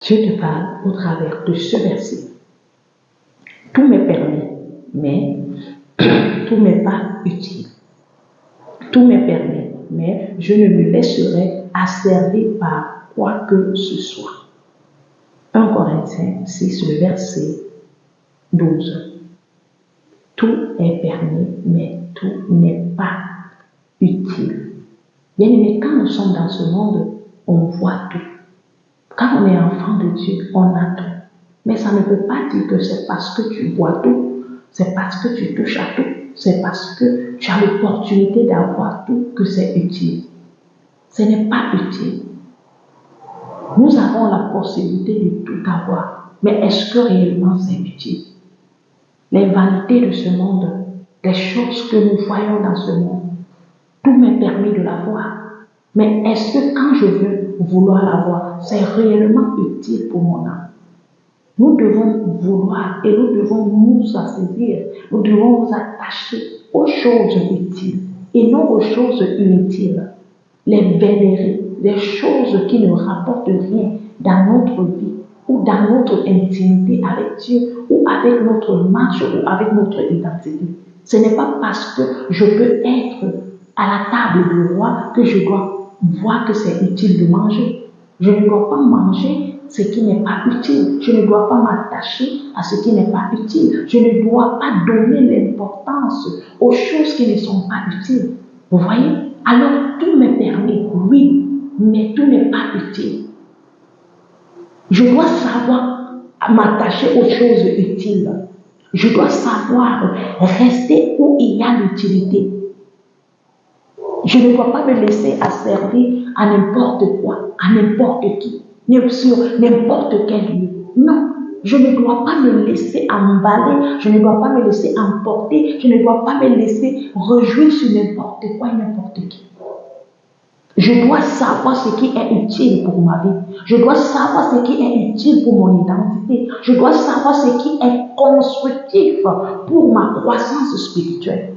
Je te parle au travers de ce verset. Tout m'est permis, mais tout n'est pas utile. Tout m'est permis, mais je ne me laisserai asservir par quoi que ce soit. 1 Corinthiens 6, le verset 12. Tout est permis, mais tout n'est pas utile. Bien aimé, quand nous sommes dans ce monde, on voit tout. Quand on est enfant de Dieu, on a tout. Mais ça ne veut pas dire que c'est parce que tu vois tout, c'est parce que tu touches à tout, c'est parce que tu as l'opportunité d'avoir tout que c'est utile. Ce n'est pas utile. Nous avons la possibilité de tout avoir, mais est-ce que réellement c'est utile? Les vanités de ce monde, les choses que nous voyons dans ce monde, tout m'est permis de l'avoir. Mais est-ce que quand je veux vouloir l'avoir, c'est réellement utile pour mon âme? Nous devons vouloir et nous devons nous assaisir, nous devons nous attacher aux choses utiles et non aux choses inutiles. Les vénérer, les choses qui ne rapportent rien dans notre vie ou dans notre intimité avec Dieu ou avec notre marche ou avec notre identité. Ce n'est pas parce que je peux être à la table du roi que je dois voir que c'est utile de manger. Je ne dois pas manger ce qui n'est pas utile. Je ne dois pas m'attacher à ce qui n'est pas utile. Je ne dois pas donner l'importance aux choses qui ne sont pas utiles. Vous voyez? Alors tout m'est permis, oui, mais tout n'est pas utile. Je dois savoir m'attacher aux choses utiles. Je dois savoir rester où il y a l'utilité. Je ne dois pas me laisser asservir à n'importe quoi, à n'importe qui, sur n'importe quel lieu. Non, je ne dois pas me laisser emballer, je ne dois pas me laisser emporter, je ne dois pas me laisser réjouir sur n'importe quoi et n'importe qui. Je dois savoir ce qui est utile pour ma vie. Je dois savoir ce qui est utile pour mon identité. Je dois savoir ce qui est constructif pour ma croissance spirituelle.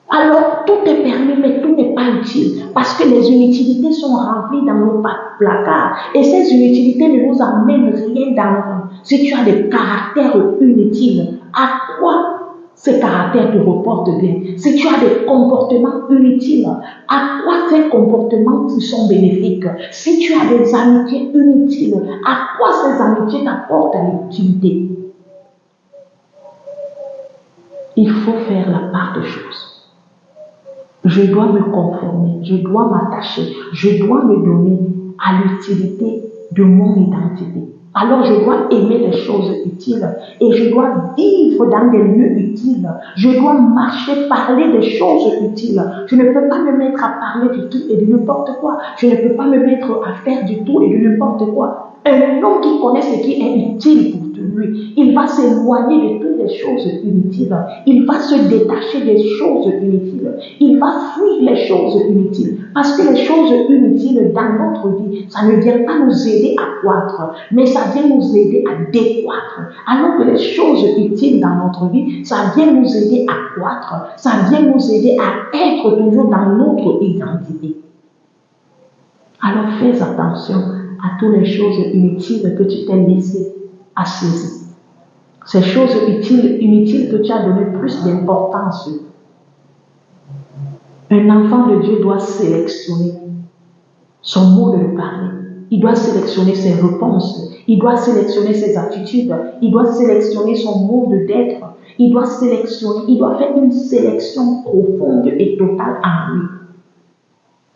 Alors, tout est permis, mais tout n'est pas utile. Parce que les inutilités sont remplies dans nos placards. Et ces inutilités ne nous amènent rien dans nos vies. Si tu as des caractères inutiles, à quoi ces caractères te reportent bien? Si tu as des comportements inutiles, à quoi ces comportements qui sont bénéfiques? Si tu as des amitiés inutiles, à quoi ces amitiés t'apportent l'utilité? Il faut faire la part des choses. Je dois me conformer, je dois m'attacher, je dois me donner à l'utilité de mon identité. Alors je dois aimer les choses utiles et je dois vivre dans des lieux utiles. Je dois marcher, parler des choses utiles. Je ne peux pas me mettre à parler de tout et de n'importe quoi. Je ne peux pas me mettre à faire du tout et de n'importe quoi. Un homme qui connaît ce qui est utile pour lui, il va s'éloigner de toutes les choses inutiles. Il va se détacher des choses inutiles. Il va fuir les choses inutiles. Parce que les choses inutiles dans notre vie, ça ne vient pas nous aider à croître, mais ça vient nous aider à décroître. Alors que les choses utiles dans notre vie, ça vient nous aider à croître. Ça vient nous aider à être toujours dans notre identité. Alors fais attention à toutes les choses inutiles que tu t'es laissé à saisir. Ces choses inutiles que tu as donné plus d'importance. Un enfant de Dieu doit sélectionner son mot de parler. Il doit sélectionner ses réponses. Il doit sélectionner ses attitudes. Il doit sélectionner son mode d'être. Il doit faire une sélection profonde et totale en lui.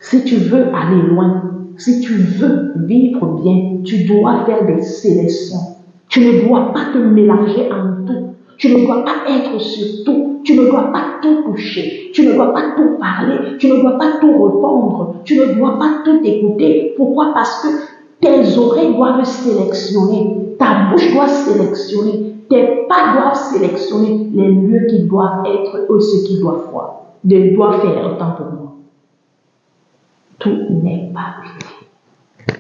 Si tu veux aller loin, si tu veux vivre bien, tu dois faire des sélections. Tu ne dois pas te mélanger en tout. Tu ne dois pas être sur tout. Tu ne dois pas tout toucher. Tu ne dois pas tout parler. Tu ne dois pas tout répondre. Tu ne dois pas tout écouter. Pourquoi? Parce que tes oreilles doivent sélectionner. Ta bouche doit sélectionner. Tes pas doivent sélectionner les lieux qui doivent être eux ce qu'ils doivent faire autant pour moi. Tout n'est pas utile.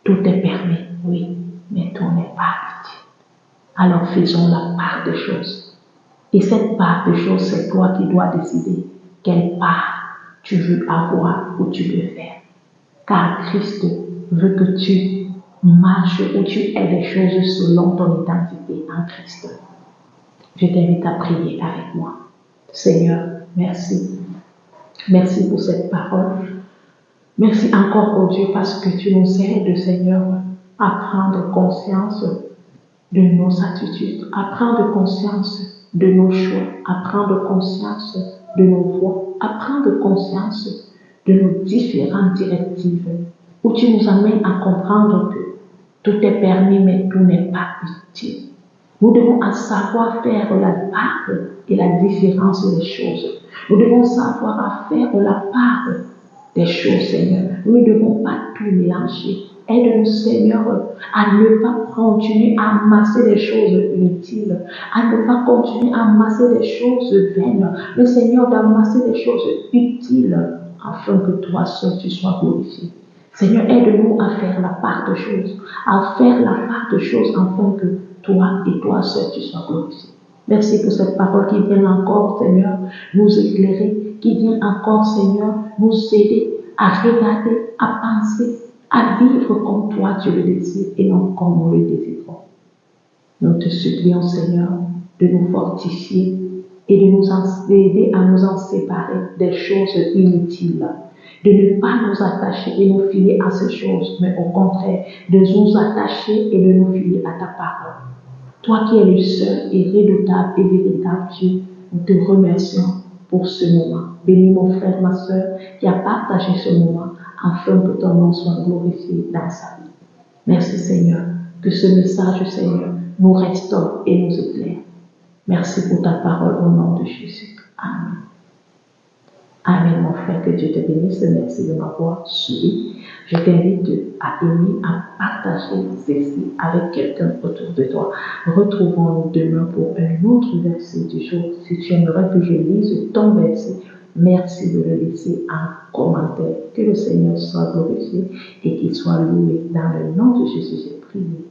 Tout est permis, oui, mais tout n'est pas utile. Alors faisons la part des choses. Et cette part des choses, c'est toi qui dois décider quelle part tu veux avoir ou tu veux faire. Car Christ veut que tu marche où tu es des choses selon ton identité en Christ. Je t'invite à prier avec moi. Seigneur, merci. Merci pour cette parole. Merci encore, oh Dieu, parce que tu nous aides, Seigneur, à prendre conscience de nos attitudes, à prendre conscience de nos choix, à prendre conscience de nos voies, à prendre conscience de nos différentes directives, où tu nous amènes à comprendre que tout est permis, mais tout n'est pas utile. Nous devons savoir faire la part et la différence des choses. Nous devons savoir faire la part des choses, Seigneur. Nous ne devons pas tout mélanger. Aide-nous, Seigneur, à ne pas continuer à amasser des choses inutiles, à ne pas continuer à amasser des choses vaines, mais Seigneur, d'amasser des choses utiles, afin que toi seul tu sois glorifié. Seigneur, aide-nous à faire la part de choses, à faire la part de choses, afin que toi et toi seul tu sois glorifié. Merci pour cette parole qui vient encore, Seigneur, nous éclairer, qui vient encore, Seigneur, nous aider à regarder, à penser, à vivre comme toi tu le désires et non comme nous le désirons. Nous te supplions, Seigneur, de nous fortifier et de nous aider à nous en séparer des choses inutiles, de ne pas nous attacher et nous fier à ces choses, mais au contraire, de nous attacher et de nous fier à ta parole. Toi qui es le seul et redoutable et véritable Dieu, nous te remercions pour ce moment. Bénis mon frère, ma soeur, qui a partagé ce moment, afin que ton nom soit glorifié dans sa vie. Merci Seigneur, que ce message, Seigneur, nous restaure et nous éclaire. Merci pour ta parole au nom de Jésus. Amen. Amen, mon frère, que Dieu te bénisse. Merci de m'avoir suivi. Je t'invite à aimer, à partager ceci avec quelqu'un autour de toi. Retrouvons-nous demain pour un autre verset du jour. Si tu aimerais que je lise ton verset, merci de le laisser en commentaire. Que le Seigneur soit glorifié et qu'il soit loué. Dans le nom de Jésus, j'ai prié.